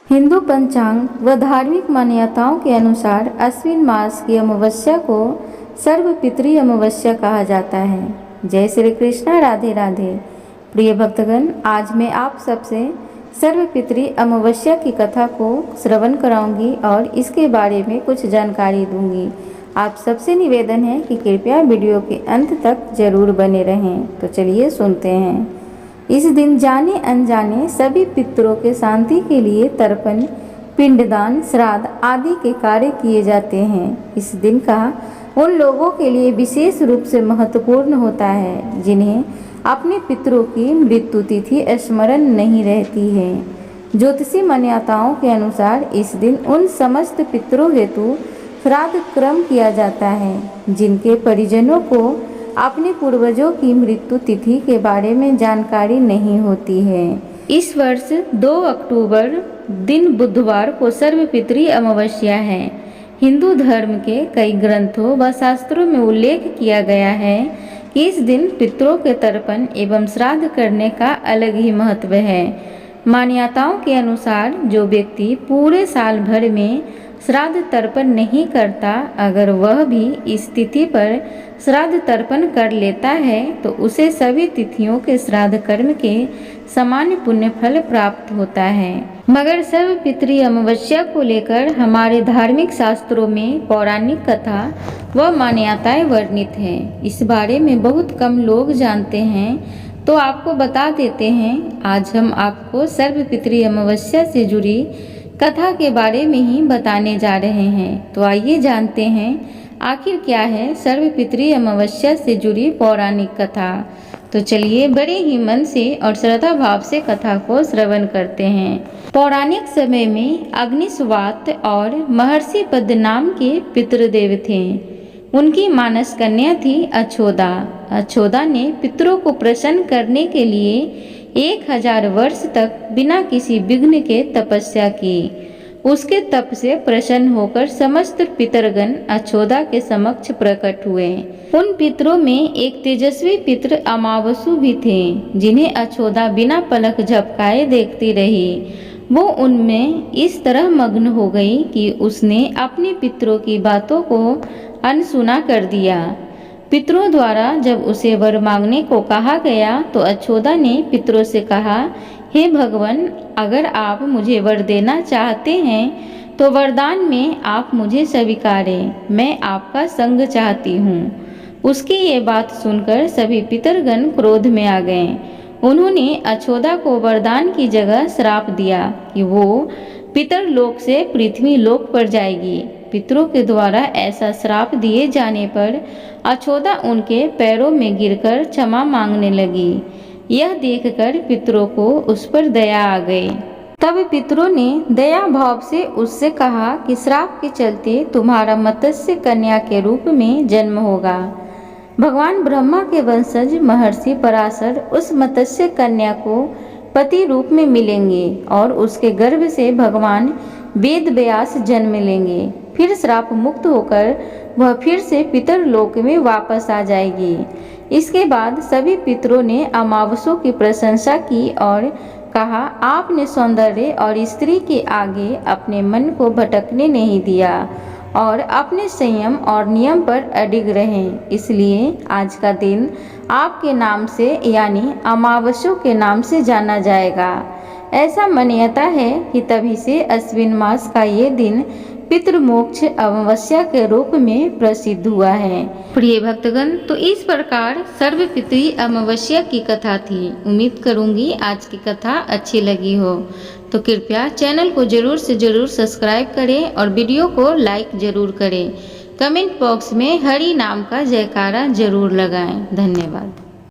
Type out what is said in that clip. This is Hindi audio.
हिंदू पंचांग व धार्मिक मान्यताओं के अनुसार अश्विन मास की अमावस्या को सर्वपितृ अमावस्या कहा जाता है। जय श्री कृष्णा, राधे राधे। प्रिय भक्तगण, आज मैं आप सबसे सर्वपितृ अमावस्या की कथा को श्रवण कराऊंगी और इसके बारे में कुछ जानकारी दूंगी। आप सबसे निवेदन है कि कृपया वीडियो के अंत तक जरूर बने रहें। तो चलिए सुनते हैं। इस दिन जाने अनजाने सभी पितरों के शांति के लिए तर्पण, पिंडदान, श्राद्ध आदि के कार्य किए जाते हैं। इस दिन का उन लोगों के लिए विशेष रूप से महत्वपूर्ण होता है जिन्हें अपने पितरों की मृत्यु तिथि स्मरण नहीं रहती है। ज्योतिषी मान्यताओं के अनुसार इस दिन उन समस्त पितरों हेतु श्राद्ध क्रम किया जाता है जिनके परिजनों को अपने पूर्वजों की मृत्यु तिथि के बारे में जानकारी नहीं होती है। इस वर्ष 2 अक्टूबर दिन बुधवार को सर्वपितृ अमावस्या है। हिंदू धर्म के कई ग्रंथों व शास्त्रों में उल्लेख किया गया है कि इस दिन पितरों के तर्पण एवं श्राद्ध करने का अलग ही महत्व है। मान्यताओं के अनुसार जो व्यक्ति पूरे साल भर में श्राद्ध तर्पण नहीं करता, अगर वह भी इस तिथि पर श्राद्ध तर्पण कर लेता है तो उसे सभी तिथियों के श्राद्ध कर्म के समान पुण्य फल प्राप्त होता है। मगर सर्वपितृ अमावस्या को लेकर हमारे धार्मिक शास्त्रों में पौराणिक कथा व मान्यताएं वर्णित हैं। इस बारे में बहुत कम लोग जानते हैं, तो आपको बता देते हैं। आज हम आपको सर्वपितृ अमावस्या से जुड़ी कथा के बारे में ही बताने जा रहे हैं। तो आइए जानते हैं आखिर क्या है सर्वपितृ अमावस्या से जुड़ी पौराणिक कथा। तो चलिए बड़े ही मन से और श्रद्धा भाव से कथा को श्रवण करते हैं। पौराणिक समय में अग्निस्वात और महर्षि पद नाम के पितृदेव थे। उनकी मानस कन्या थी अछोदा। अछोदा ने पितरों को प्रसन्न करने के लिए 1000 वर्ष तक बिना किसी विघ्न के तपस्या की। उसके तप से प्रसन्न होकर समस्त पितरगण अछोदा के समक्ष प्रकट हुए। उन पितरों में एक तेजस्वी पितर अमावसु भी थे जिन्हें अछोदा बिना पलक झपकाए देखती रही। वो उनमें इस तरह मग्न हो गई कि उसने अपने पितरों की बातों को अनसुना कर दिया। पितरों द्वारा जब उसे वर मांगने को कहा गया तो अछोदा ने पितरों से कहा, हे भगवान, अगर आप मुझे वर देना चाहते हैं तो वरदान में आप मुझे स्वीकारें। मैं आपका संग चाहती हूँ। उसकी ये बात सुनकर सभी पितरगण क्रोध में आ गए। उन्होंने अछोदा को वरदान की जगह श्राप दिया कि वो पितर लोक से पृथ्वी लोक पर जाएगी। पितरों के द्वारा ऐसा श्राप दिए जाने पर अछोदा उनके पैरों में गिरकर क्षमा मांगने लगी। यह देखकर पितरों को उस पर दया आ गई। तब पितरों ने दया भाव से उससे कहा कि श्राप के चलते तुम्हारा मत्स्य कन्या के रूप में जन्म होगा। भगवान ब्रह्मा के वंशज महर्षि पराशर उस मत्स्य कन्या को पति रूप में मिलेंगे और उसके गर्भ से भगवान वेद व्यास जन्म लेंगे। फिर श्राप मुक्त होकर वह फिर से पितर लोक में वापस आ जाएगी। इसके बाद सभी पितरों ने अमावसों की प्रशंसा की और कहा, आपने सौंदर्य और स्त्री के आगे अपने मन को भटकने नहीं दिया और अपने संयम और नियम पर अडिग रहें। इसलिए आज का दिन आपके नाम से यानी अमावस्यों के नाम से जाना जाएगा। ऐसा मान्यता है कि तभी से अश्विन मास का ये दिन पितृमोक्ष अमावस्या के रूप में प्रसिद्ध हुआ है। प्रिय भक्तगण, तो इस प्रकार सर्वपितृ अमावस्या की कथा थी। उम्मीद करूंगी आज की कथा अच्छी लगी हो। तो कृपया चैनल को जरूर से जरूर सब्सक्राइब करें और वीडियो को लाइक जरूर करें। कमेंट बॉक्स में हरि नाम का जयकारा जरूर लगाएं। धन्यवाद।